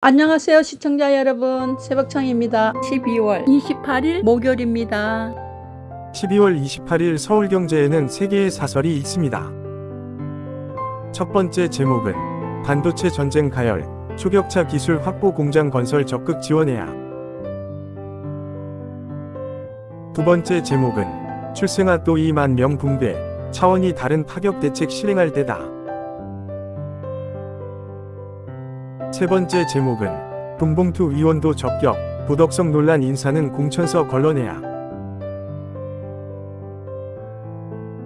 안녕하세요 시청자 여러분, 새벽청입니다. 12월 28일 목요일입니다. 12월 28일 서울경제에는 3개의 사설이 있습니다. 첫 번째 제목은 반도체 전쟁 가열, 초격차 기술 확보 공장 건설 적극 지원해야. 두 번째 제목은 출생아 또 2만 명 붕괴, 차원이 다른 파격 대책 실행할 때다. 세 번째 제목은 돈봉투 위원도 적격, 도덕성 논란 인사는 공천서 걸러내야.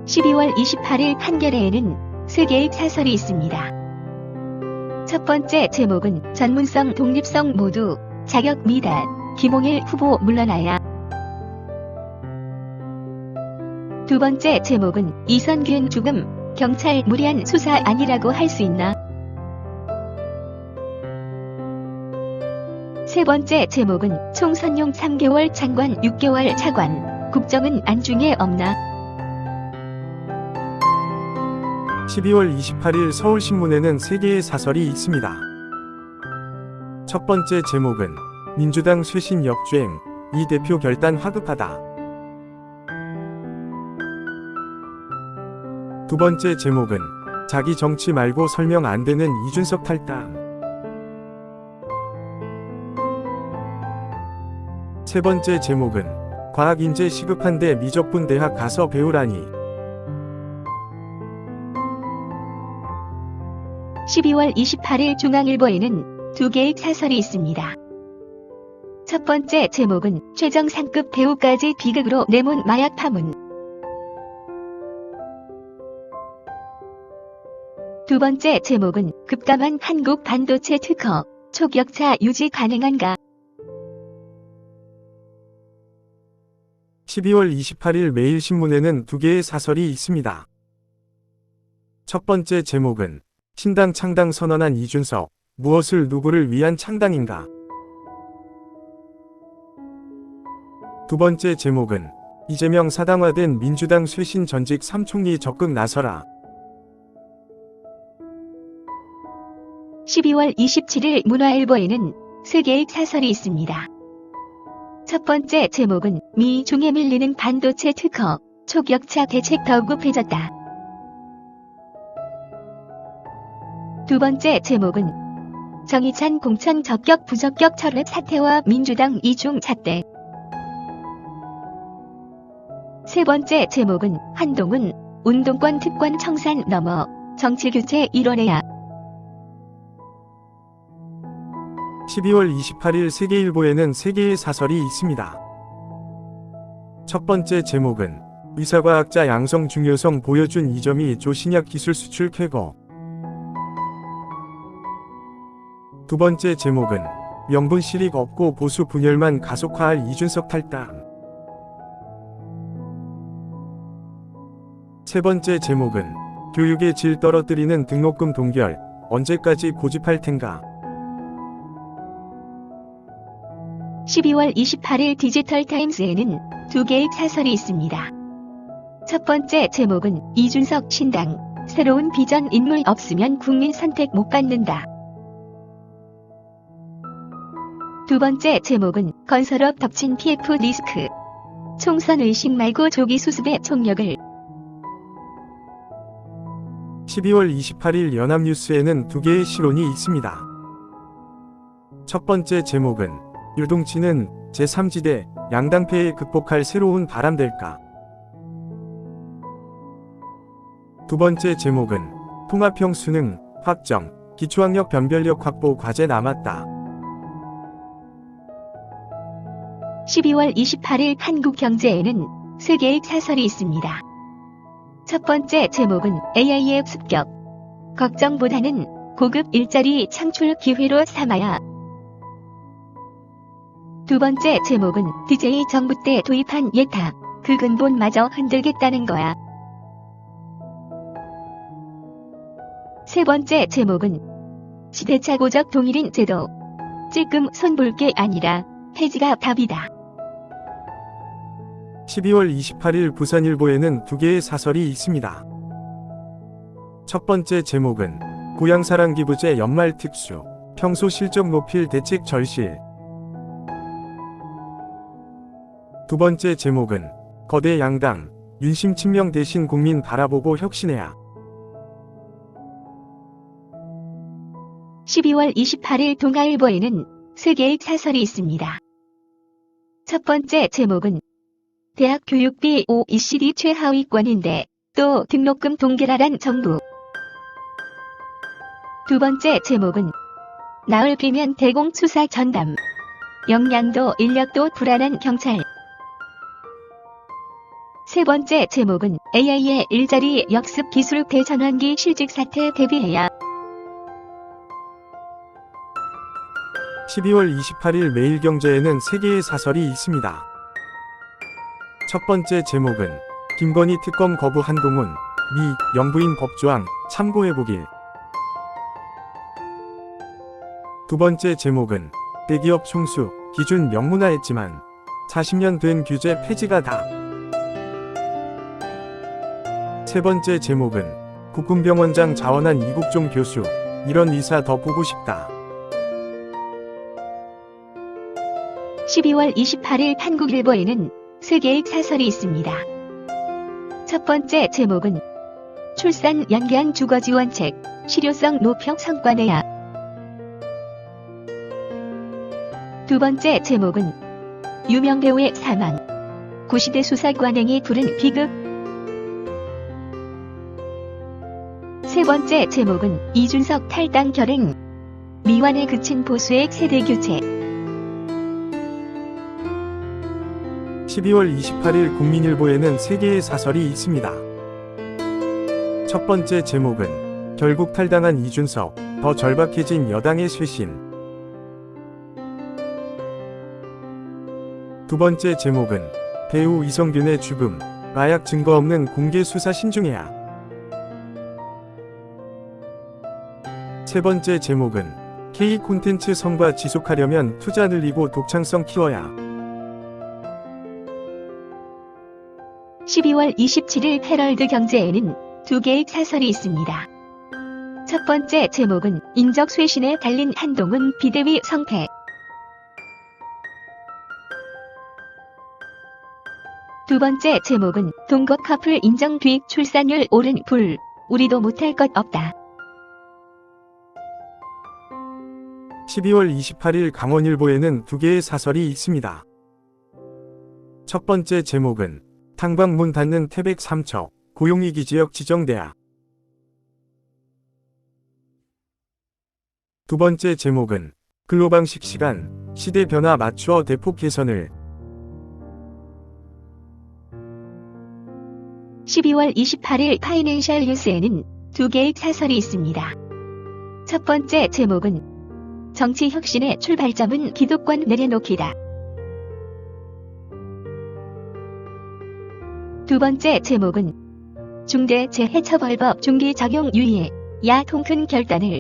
12월 28일 한겨레에는 3개의 사설이 있습니다. 첫 번째 제목은 전문성 독립성 모두 자격 미달, 김홍일 후보 물러나야. 두 번째 제목은 이선균 죽음, 경찰 무리한 수사 아니라고 할 수 있나. 세 번째 제목은 총선용 3개월 장관 6개월 차관, 국정은 안중에 없나. 12월 28일 서울신문에는 3개의 사설이 있습니다. 첫 번째 제목은 민주당 쇄신 역주행, 이 대표 결단 화급하다. 두 번째 제목은 자기 정치 말고 설명 안 되는 이준석 탈당. 세 번째 제목은 과학인재 시급한데 미적분 대학 가서 배우라니. 12월 28일 중앙일보에는 2개의 사설이 있습니다. 첫 번째 제목은 최정상급 배우까지 비극으로 내몬 마약 파문. 두 번째 제목은 급감한 한국 반도체 특허, 초격차 유지 가능한가. 12월 28일 매일신문에는 2개의 사설이 있습니다. 첫 번째 제목은 신당 창당 선언한 이준석, 무엇을 누구를 위한 창당인가. 두 번째 제목은 이재명 사당화된 민주당 쇄신 전직 3총리 적극 나서라. 12월 27일 문화일보에는 3개의 사설이 있습니다. 첫 번째 제목은 미중에 밀리는 반도체 특허, 초격차 대책 더욱 급해졌다. 두 번째 제목은 정의찬 공천 적격 부적격 철회 사태와 민주당 이중 잣대. 세 번째 제목은 한동훈, 운동권 특권 청산 넘어 정치교체 이뤄내야. 12월 28일 세계일보에는 3개의 사설이 있습니다. 첫 번째 제목은 의사과학자 양성 중요성 보여준 이점이 조신약 기술 수출 쾌거. 두 번째 제목은 명분 실익 없고 보수 분열만 가속화할 이준석 탈당. 세 번째 제목은 교육의 질 떨어뜨리는 등록금 동결, 언제까지 고집할 텐가. 12월 28일 디지털타임스에는 2개의 사설이 있습니다. 첫 번째 제목은 이준석 신당, 새로운 비전 인물 없으면 국민 선택 못 받는다. 두 번째 제목은 건설업 덮친 PF 리스크, 총선 의식 말고 조기 수습의 총력을. 12월 28일 연합뉴스에는 2개의 실론이 있습니다. 첫 번째 제목은 유동치는 제3지대, 양당패에 극복할 새로운 바람 될까. 두 번째 제목은 통합형 수능, 확정, 기초학력 변별력 확보 과제 남았다. 12월 28일 한국경제에는 3개의 사설이 있습니다. 첫 번째 제목은 AI의 습격, 걱정보다는 고급 일자리 창출 기회로 삼아야. 두 번째 제목은 DJ 정부 때 도입한 예타, 그 근본마저 흔들겠다는 거야. 세 번째 제목은 시대착오적 동일인 제도, 찔끔 손볼 게 아니라 폐지가 답이다. 12월 28일 부산일보에는 2개의 사설이 있습니다. 첫 번째 제목은 고향사랑 기부제 연말 특수, 평소 실적 높일 대책 절실. 두 번째 제목은 거대 양당, 윤심 친명 대신 국민 바라보고 혁신해야. 12월 28일 동아일보에는 세 개의 사설이 있습니다. 첫 번째 제목은 대학 교육비 OECD 최하위권인데 또 등록금 동결하란 정부. 두 번째 제목은 나흘 비면 대공 수사 전담. 역량도 인력도 불안한 경찰. 세 번째 제목은 AI의 일자리 역습 기술 대전환기 실직 사태 대비해야. 12월 28일 매일경제에는 세 개의 사설이 있습니다. 첫 번째 제목은 김건희 특검 거부 한동훈, 미, 영부인 법조항 참고해보길. 두 번째 제목은 대기업 총수, 기준 명문화했지만 40년 된 규제 폐지가 다. 세 번째 제목은 국군병원장 자원한 이국종 교수, 이런 의사 더 보고 싶다. 12월 28일 한국일보에는 세 개의 사설이 있습니다. 첫 번째 제목은 출산 연계한 주거지원책, 실효성 높여 성과내야. 두 번째 제목은 유명 배우의 사망, 구시대 수사관행이 부른 비극. 세 번째 제목은 이준석 탈당 결행, 미완에 그친 보수의 세대교체. 12월 28일 국민일보에는 세 개의 사설이 있습니다. 첫 번째 제목은 결국 탈당한 이준석, 더 절박해진 여당의 쇄신. 두 번째 제목은 배우 이성균의 죽음, 마약 증거 없는 공개 수사 신중해야. 세 번째 제목은 K 콘텐츠 성과 지속하려면 투자 늘리고 독창성 키워야. 12월 27일 헤럴드 경제에는 두 개의 사설이 있습니다. 첫 번째 제목은 인적 쇄신에 달린 한동훈 비대위 성패. 두 번째 제목은 동거 커플 인정 뒤 출산율 오른 불, 우리도 못할 것 없다. 12월 28일 강원일보에는 두 개의 사설이 있습니다. 첫 번째 제목은 탕방 문 닫는 태백 3척, 고용위기 지역 지정돼야. 두 번째 제목은 근로방식 시간, 시대 변화 맞추어 대폭 개선을. 12월 28일 파이낸셜 뉴스에는 두 개의 사설이 있습니다. 첫 번째 제목은 정치 혁신의 출발점은 기득권 내려놓기다. 두 번째 제목은 중대재해처벌법 중기 적용 유예, 야 통큰 결단을.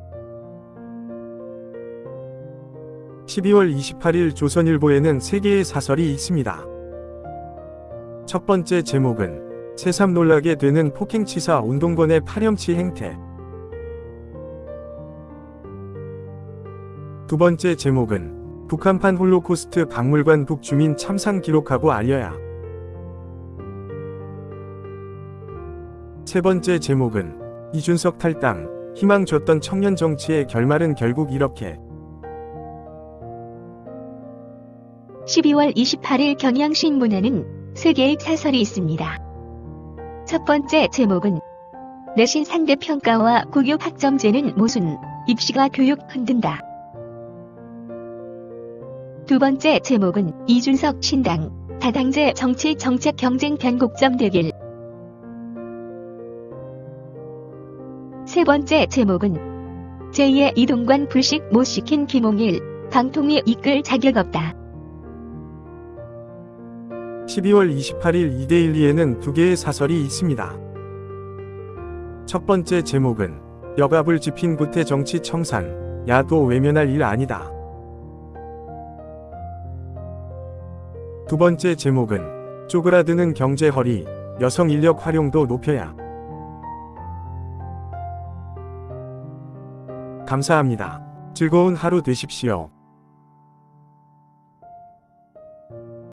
12월 28일 조선일보에는 세 개의 사설이 있습니다. 첫 번째 제목은 새삼 놀라게 되는 폭행치사 운동권의 파렴치 행태. 두 번째 제목은 북한판 홀로코스트 박물관 북주민 참상 기록하고 알려야. 세 번째 제목은 이준석 탈당, 희망 줬던 청년 정치의 결말은 결국 이렇게. 12월 28일 경향신문에는 세 개의 사설이 있습니다. 첫 번째 제목은 내신 상대평가와 국육 학점제는 모순, 입시가 교육 흔든다. 두 번째 제목은 이준석 신당, 다당제 정치 정책 경쟁 변곡점 되길. 세 번째 제목은 제2의 이동관 불식 못 시킨 김홍일, 방통위 이끌 자격 없다. 12월 28일 이데일리에는 두 개의 사설이 있습니다. 첫 번째 제목은 여갑을 집힌 구태 정치 청산, 야도 외면할 일 아니다. 두 번째 제목은 쪼그라드는 경제 허리, 여성 인력 활용도 높여야. 감사합니다. 즐거운 하루 되십시오.